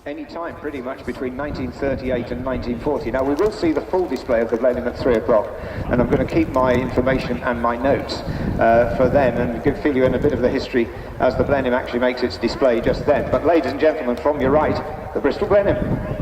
any time pretty much between 1938 and 1940. Now we will see the full display of the Blenheim at 3 o'clock, and I'm going to keep my information and my notes for then and fill you in a bit of the history as the Blenheim actually makes its display just then. But ladies and gentlemen, from your right, the Bristol Blenheim.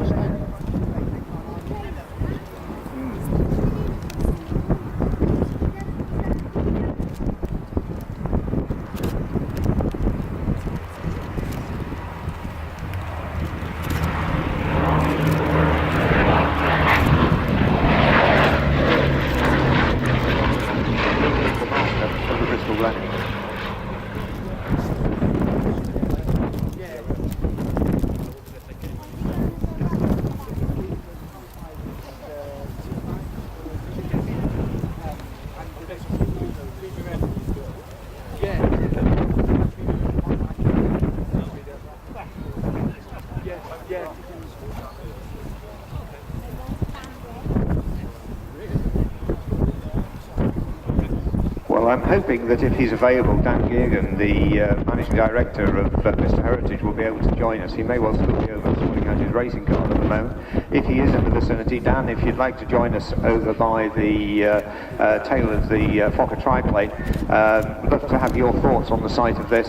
Well, I'm hoping that if he's available, Dan Geoghegan, the managing director of Mr. Heritage, will be able to join us. He may well still be over sorting out his racing car at the moment. If he is in the vicinity, Dan, if you'd like to join us over by the tail of the Fokker triplane, I'd love to have your thoughts on the site of this.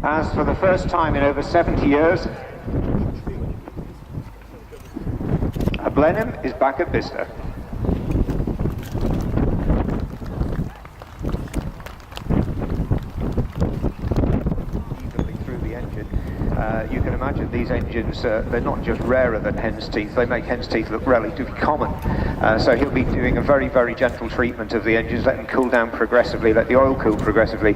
As for the first time in over 70 years, a Blenheim is back at Bicester. Through the engine, you can imagine these engines, they're not just rarer than hen's teeth, they make hen's teeth look relatively common. So he'll be doing a very, very gentle treatment of the engines, let them cool down progressively, let the oil cool progressively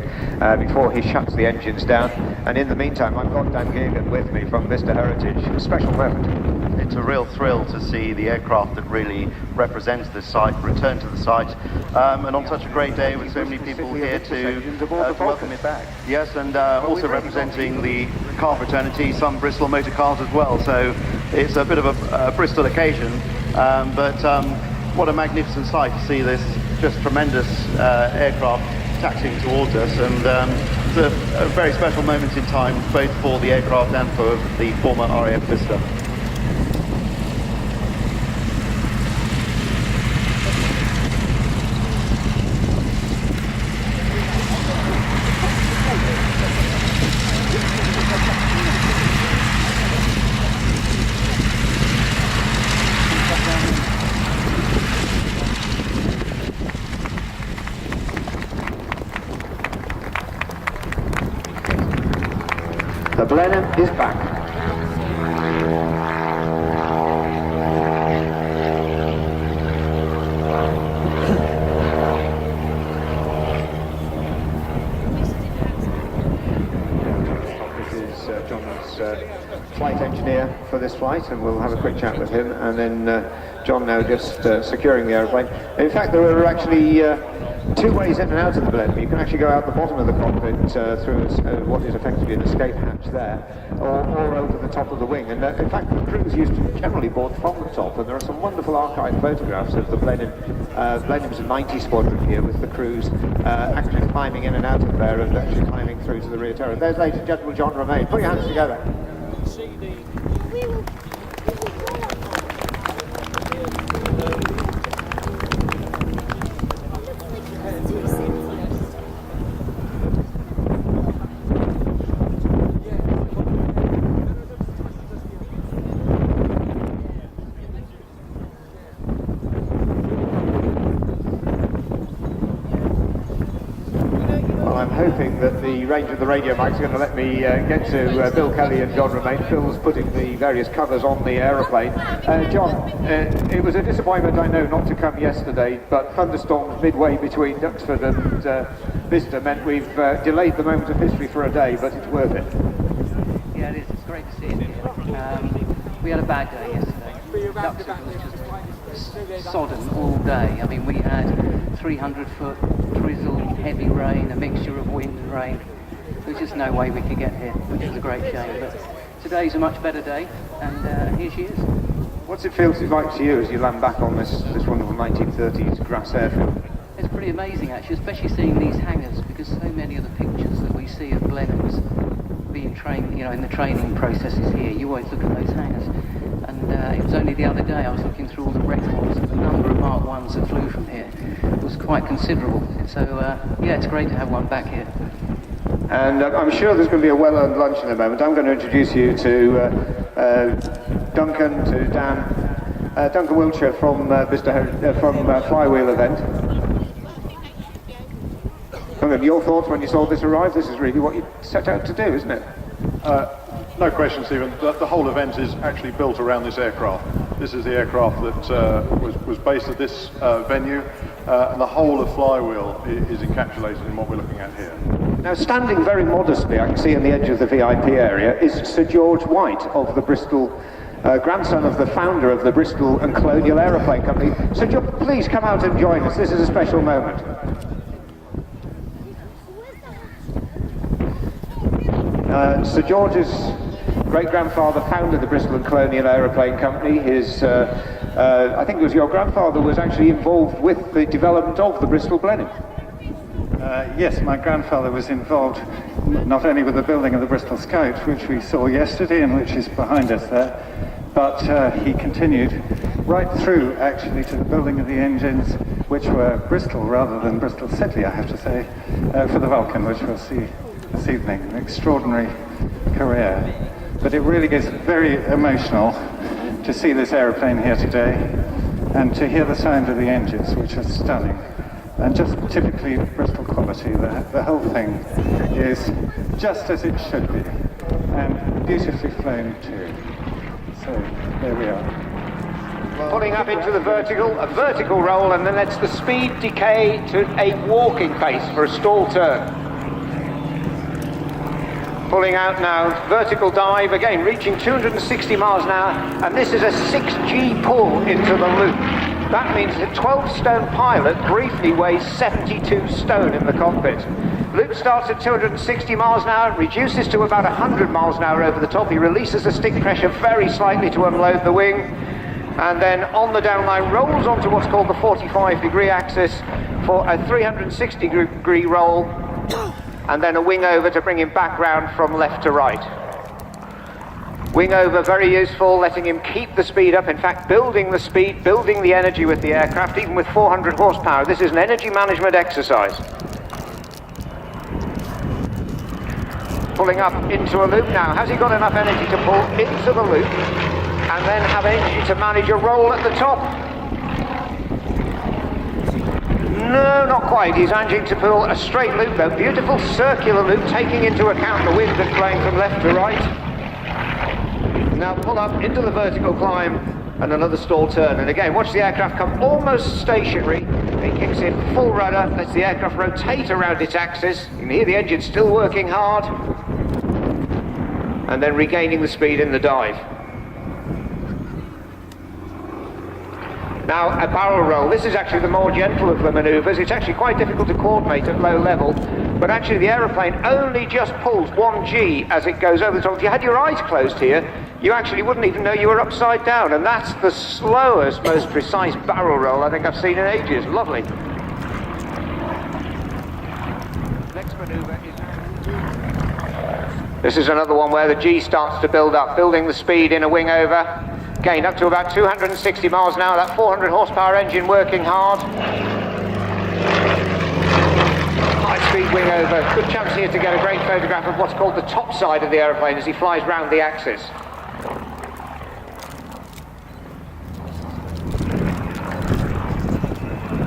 before he shuts the engines down. And in the meantime, I've got Dan Geoghegan with me from Mr. Heritage. A special moment. It's a real thrill to see the aircraft that really represents this site return to the site, and on such a great day with so many people here to welcome it back. Yes, and also representing the car fraternity, some Bristol motor cars as well, so it's a bit of a Bristol occasion, but what a magnificent sight to see this just tremendous aircraft taxiing towards us, and it's a very special moment in time both for the aircraft and for the former RAF Bicester. The Blenheim is back. This is John's flight engineer for this flight, and we'll have a quick chat with him, and then John now just securing the aeroplane. In fact, there are actually two ways in and out of the Blenheim. You can actually go out the bottom of the cockpit through what is effectively an escape hatch there, or over the top of the wing. And in fact, the crews used to generally board from the top, and there are some wonderful archive photographs of the Blenheim, Blenheim's 90 squadron here, with the crews actually climbing in and out of there and actually climbing through to the rear turret. There's, ladies and gentlemen, John Romain. Put your hands together. I'm hoping that the range of the radio mics are going to let me get to Bill Kelly and John Romain. Bill's putting the various covers on the aeroplane. John, it was a disappointment, I know, not to come yesterday, but thunderstorms midway between Duxford and Bicester meant we've delayed the moment of history for a day, but it's worth it. Yeah, it is. It's great to see it here. We had a bad day yesterday. Duxford was just sodden all day. I mean, we had 300-foot drizzle, heavy rain, a mixture of wind and rain. There was just no way we could get here, which was a great shame. But today's a much better day, and here she is. What's it feel like to you as you land back on this wonderful 1930s grass airfield? It's pretty amazing actually, especially seeing these hangars, because so many of the pictures that we see of Blenheims being trained, you know, in the training processes here, you always look at those hangars. And it was only the other day I was looking through all the records, and the number of Mark 1s that flew from here was quite considerable. So yeah, it's great to have one back here. And I'm sure there's going to be a well-earned lunch in a moment. I'm going to introduce you to Duncan, to Dan, Duncan Wiltshire from Flywheel event. Duncan, your thoughts when you saw this arrive? This is really what you set out to do, isn't it? No question, Stephen. The whole event is actually built around this aircraft. This is the aircraft that was based at this venue, and the whole of Flywheel is encapsulated in what we're looking at here. Now, standing very modestly, I can see on the edge of the VIP area, is Sir George White of the Bristol, grandson of the founder of the Bristol and Colonial Aeroplane Company. Sir George, please come out and join us. This is a special moment. Sir George's great-grandfather founded the Bristol and Colonial Aeroplane Company. His, I think it was your grandfather, was actually involved with the development of the Bristol Blenheim. Yes, my grandfather was involved not only with the building of the Bristol Scout, which we saw yesterday and which is behind us there, but he continued right through actually to the building of the engines, which were Bristol rather than Bristol City, I have to say, for the Vulcan, which we'll see this evening. An extraordinary career. But it really is very emotional to see this aeroplane here today and to hear the sound of the engines, which are stunning. And just typically Bristol quality, the whole thing is just as it should be, and beautifully flown too. So there we are. Pulling up into the vertical, a vertical roll, and then lets the speed decay to a walking pace for a stall turn. Pulling out now, vertical dive, again reaching 260 miles an hour, and this is a 6G pull into the loop. That means the 12-stone pilot briefly weighs 72 stone in the cockpit. Loop starts at 260 miles an hour, reduces to about 100 miles an hour over the top. He releases the stick pressure very slightly to unload the wing, and then on the downline rolls onto what's called the 45-degree axis for a 360-degree roll, and then a wing over to bring him back round from left to right. Wing over, very useful, letting him keep the speed up, in fact building the speed, building the energy with the aircraft, even with 400 horsepower. This is an energy management exercise. Pulling up into a loop now. Has he got enough energy to pull into the loop and then have energy to manage a roll at the top? No, not quite. He's managing to pull a straight loop though. Beautiful circular loop, taking into account the wind that's blowing from left to right. Now pull up into the vertical climb and another stall turn. And again, watch the aircraft come almost stationary. He kicks in full rudder, lets the aircraft rotate around its axis. You can hear the engine still working hard. And then regaining the speed in the dive. Now, a barrel roll. This is actually the more gentle of the manoeuvres. It's actually quite difficult to coordinate at low level, but actually the aeroplane only just pulls 1G as it goes over the top. If you had your eyes closed here, you actually wouldn't even know you were upside down, and that's the slowest, most precise barrel roll I think I've seen in ages. Lovely. Next manoeuvre is... This is another one where the G starts to build up, building the speed in a wing over. Gained up to about 260 miles an hour, that 400 horsepower engine working hard. High speed wing over. Good chance here to get a great photograph of what's called the top side of the aeroplane as he flies round the axis.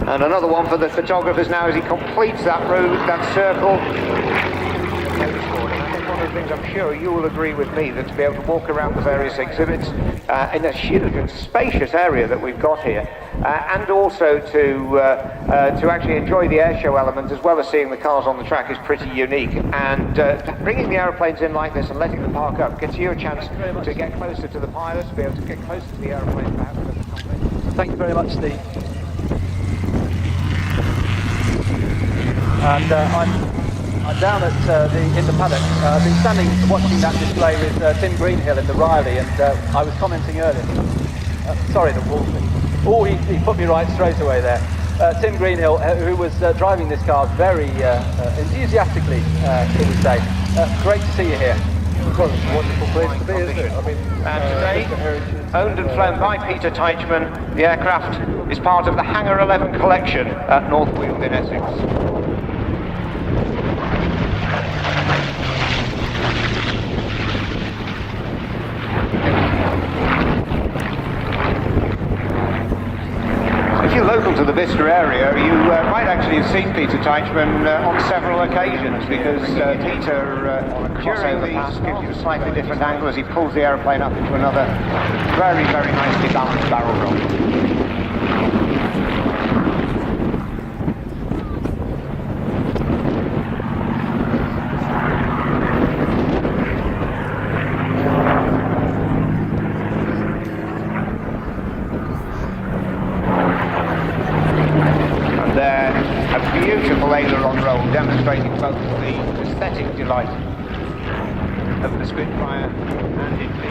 And another one for the photographers now as he completes that route, that circle. One of the things I'm sure you will agree with me, that to be able to walk around the various exhibits in a huge and spacious area that we've got here, and also to actually enjoy the air show element as well as seeing the cars on the track is pretty unique. And bringing the aeroplanes in like this and letting them park up gives you a chance to get closer to the pilots, to be able to get closer to the aeroplanes perhaps at the cockpit. Thank you very much, Steve. And I'm down in the paddock. I've been standing watching that display with Tim Greenhill in the Riley, and I was commenting earlier. Sorry, the Wolseley. Oh, he put me right straight away there. Tim Greenhill, who was driving this car very enthusiastically, shall we say. Great to see you here. Well, it's a wonderful place to be, isn't it? I mean, And today, owned and flown by Peter Teichmann, the aircraft is part of the Hangar 11 collection at North Weald in Essex. If you're local to the Bicester area, you might actually have seen Peter Teichmann on several occasions, because Peter, during these, gives you a slightly different angle as he pulls the aeroplane up into another very, very nicely balanced barrel roll. Beautiful aileron roll, demonstrating both the aesthetic delight of the Spitfire and indeed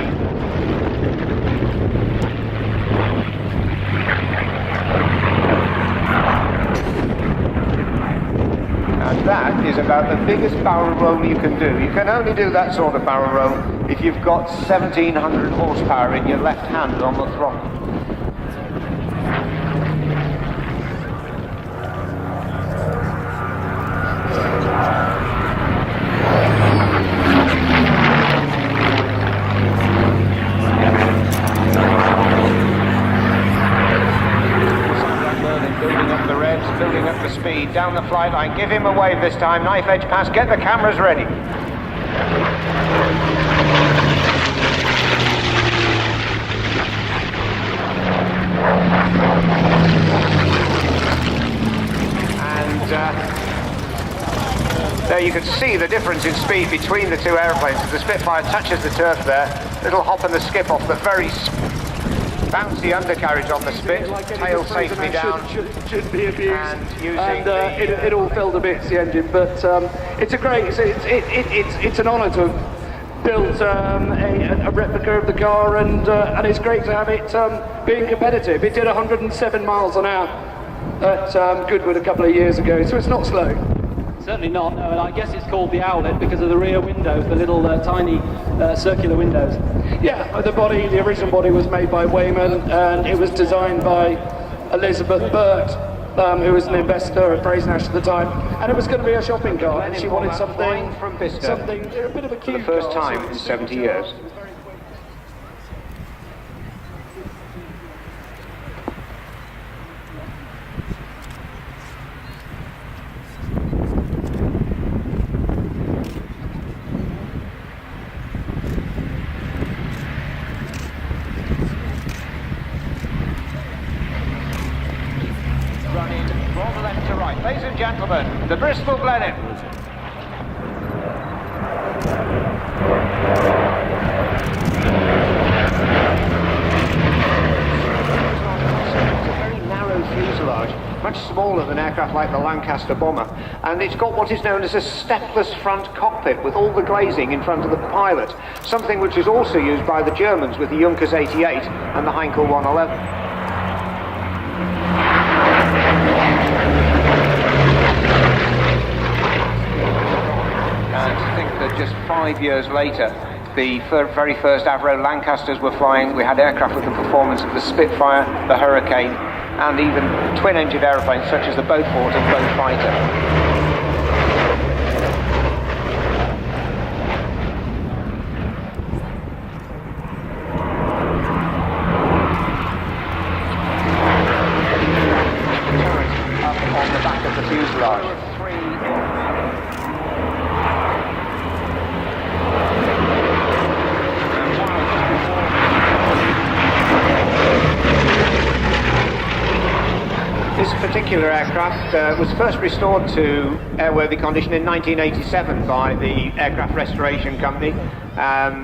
and that is about the biggest barrel roll you can do. You can only do that sort of barrel roll if you've got 1700 horsepower in your left hand on the throttle. Building up the speed, down the flight line, give him a wave this time, knife edge pass, get the cameras ready. And there you can see the difference in speed between the two aeroplanes. As the Spitfire touches the turf there, little hop and the skip off the very bouncy undercarriage on the Spit, tail safely down, should be abused, and using it all fell to bits, the engine. But it's a great, it's an honour to have built a replica of the car, and it's great to have it being competitive. It did 107 miles an hour at Goodwood a couple of years ago, so it's not slow. Certainly not, no, and I guess it's called the Owlet because of the rear windows, the little tiny circular windows. Yeah, the original body was made by Wayman, and it was designed by Elizabeth Burt, who was an investor at Brazenhash at the time, and it was going to be a shopping car, and she wanted something from Bicester, a bit of a cute for the first car, time in 70 years. Running from left to right. Ladies and gentlemen, the Bristol Blenheim. It's a very narrow fuselage, much smaller than aircraft like the Lancaster bomber, and it's got what is known as a stepless front cockpit with all the glazing in front of the pilot, something which is also used by the Germans with the Junkers 88 and the Heinkel 111. And to think that just 5 years later, the very first Avro Lancasters were flying. We had aircraft with the performance of the Spitfire, the Hurricane, and even twin-engined aeroplanes such as the Beaufort and Beaufighter. On the back of the fuselage. This particular aircraft was first restored to airworthy condition in 1987 by the Aircraft Restoration Company,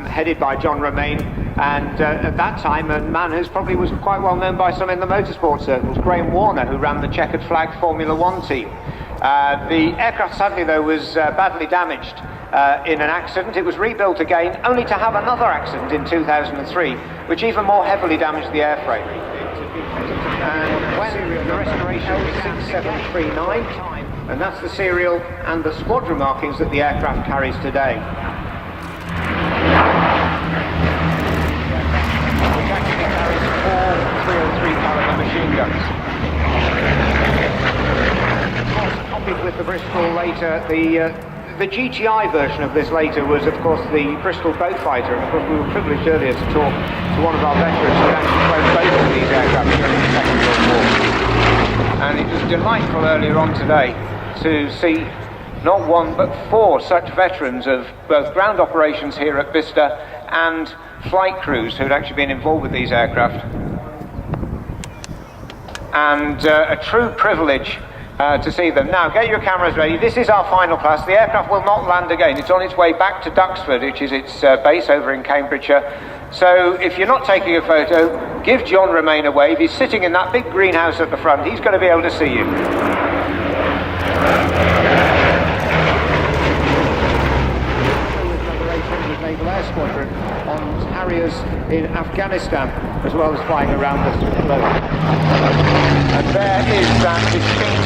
headed by John Romaine, and at that time a man who probably was quite well known by some in the motorsport circles, Graham Warner, who ran the checkered flag Formula One team. The aircraft sadly though was badly damaged in an accident. It was rebuilt again, only to have another accident in 2003, which even more heavily damaged the airframe. And when the restoration was 6739, and that's the serial and the squadron markings that the aircraft carries today. Which actually carries 4 303 caliber machine guns. Of course, copied with the Bristol later, the GTI version of this later was, of course, the Bristol Beaufighter. And of course, we were privileged earlier to talk to one of our veterans who had actually flown both of these aircraft during the Second World War. And it was delightful earlier on today to see not one but 4 such veterans of both ground operations here at Bicester and flight crews who'd actually been involved with these aircraft. And a true privilege to see them. Now, get your cameras ready. This is our final class. The aircraft will not land again. It's on its way back to Duxford, which is its base over in Cambridgeshire. So if you're not taking a photo, give John Romain a wave. He's sitting in that big greenhouse at the front. He's going to be able to see you. Naval Air Squadron on Harriers in Afghanistan, as well as flying around the globe. And there is that distinct